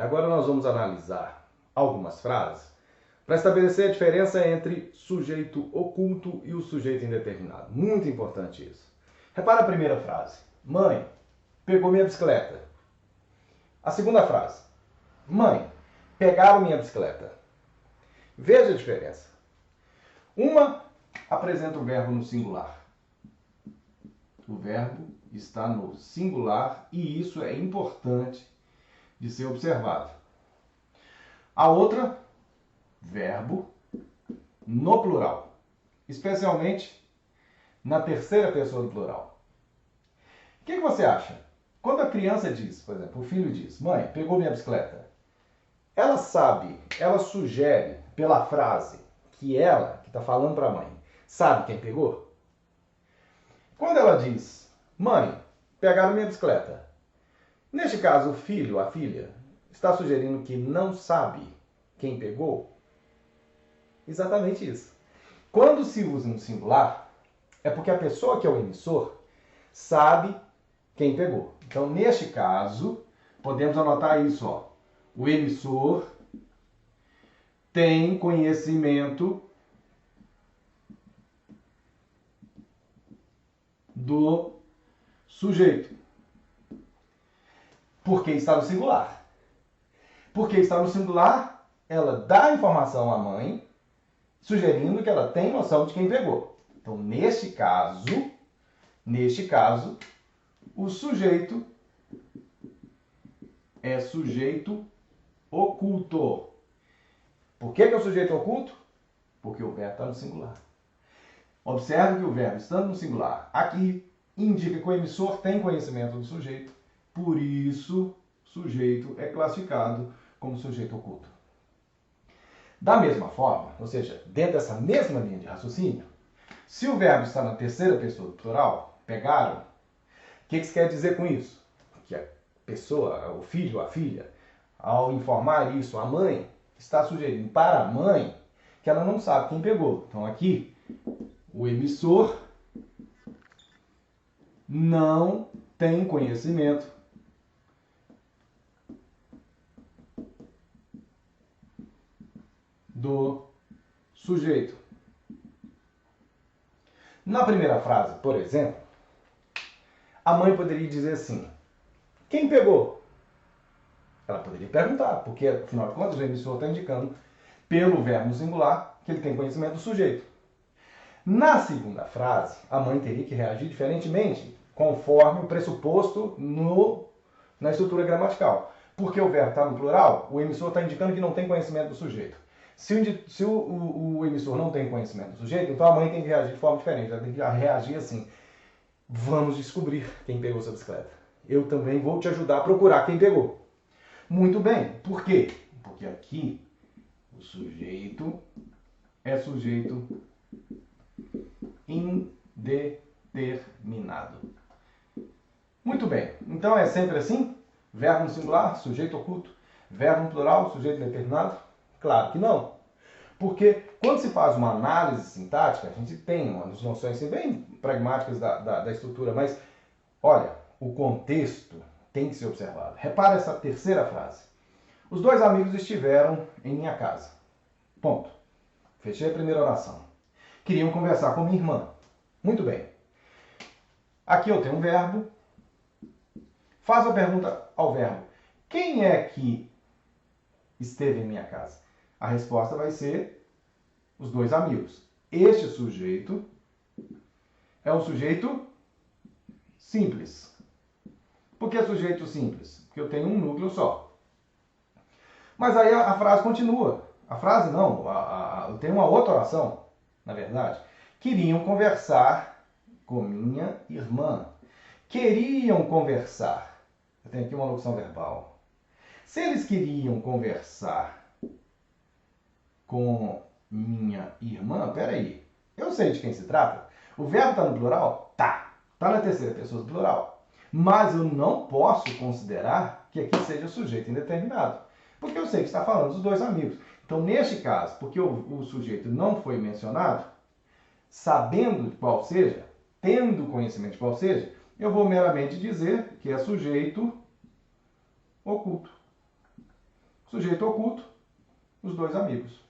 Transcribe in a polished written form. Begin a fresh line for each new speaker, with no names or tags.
agora nós vamos analisar algumas frases para estabelecer a diferença entre sujeito oculto e o sujeito indeterminado. Muito importante isso. Repara a primeira frase. Mãe, pegou minha bicicleta. A segunda frase. Mãe, pegaram minha bicicleta. Veja a diferença. Uma apresenta o verbo no singular. O verbo está no singular e isso é importante de ser observado. A outra, verbo no plural, especialmente na terceira pessoa do plural. O que você acha? Quando a criança diz, por exemplo, o filho diz, mãe, pegou minha bicicleta, ela sabe, ela sugere pela frase que ela, que está falando para a mãe, sabe quem pegou? Quando ela diz, mãe, pegaram minha bicicleta, neste caso o filho, a filha, está sugerindo que não sabe quem pegou? Exatamente isso. Quando se usa no singular, é porque a pessoa que é o emissor sabe quem pegou. Então, neste caso, podemos anotar isso, ó. O emissor tem conhecimento do sujeito. Porque está no singular. Porque está no singular, ela dá a informação à mãe, sugerindo que ela tem noção de quem pegou. Então, neste caso, o sujeito é sujeito oculto. Por que é o sujeito oculto? Porque o verbo está no singular. Observe que o verbo estando no singular aqui indica que o emissor tem conhecimento do sujeito, por isso sujeito é classificado como sujeito oculto. Da mesma forma, ou seja, dentro dessa mesma linha de raciocínio, se o verbo está na terceira pessoa do plural, pegaram, o que isso quer dizer com isso? Que a pessoa, o filho, a filha, ao informar isso à mãe, está sugerindo para a mãe que ela não sabe quem pegou. Então aqui, o emissor não tem conhecimento do sujeito. Na primeira frase, por exemplo, a mãe poderia dizer assim, quem pegou? Ela poderia perguntar, porque afinal de contas o emissor está indicando pelo verbo no singular que ele tem conhecimento do sujeito. Na segunda frase, a mãe teria que reagir diferentemente, conforme o pressuposto na estrutura gramatical. Porque o verbo está no plural, o emissor está indicando que não tem conhecimento do sujeito. Se o emissor não tem conhecimento do sujeito, então a mãe tem que reagir de forma diferente. Ela tem que reagir assim, vamos descobrir quem pegou sua bicicleta. Eu também vou te ajudar a procurar quem pegou. Muito bem. Por quê? Porque aqui o sujeito é sujeito indeterminado. Muito bem. Então é sempre assim? Verbo no singular, sujeito oculto. Verbo no plural, sujeito indeterminado? Claro que não. Porque quando se faz uma análise sintática, a gente tem umas noções assim, bem pragmáticas da estrutura, mas olha, o contexto tem que ser observado. Repara essa terceira frase. Os dois amigos estiveram em minha casa. Ponto. Fechei a primeira oração. Queriam conversar com minha irmã. Muito bem. Aqui eu tenho um verbo. Faço a pergunta ao verbo. Quem é que esteve em minha casa? A resposta vai ser os dois amigos. Este sujeito é um sujeito simples. Por que sujeito simples? Porque eu tenho um núcleo só. Mas aí a frase continua. A frase não, tem uma outra oração, na verdade. Queriam conversar com minha irmã. Queriam conversar. Eu tenho aqui uma locução verbal. Se eles queriam conversar com minha irmã, peraí, eu sei de quem se trata. O verbo está no plural? Tá. Está na terceira pessoa do plural. Mas eu não posso considerar que aqui seja sujeito indeterminado. Porque eu sei que está falando dos dois amigos. Então, neste caso, porque o sujeito não foi mencionado, sabendo de qual seja, tendo conhecimento de qual seja, eu vou meramente dizer que é sujeito oculto. Sujeito oculto, os dois amigos.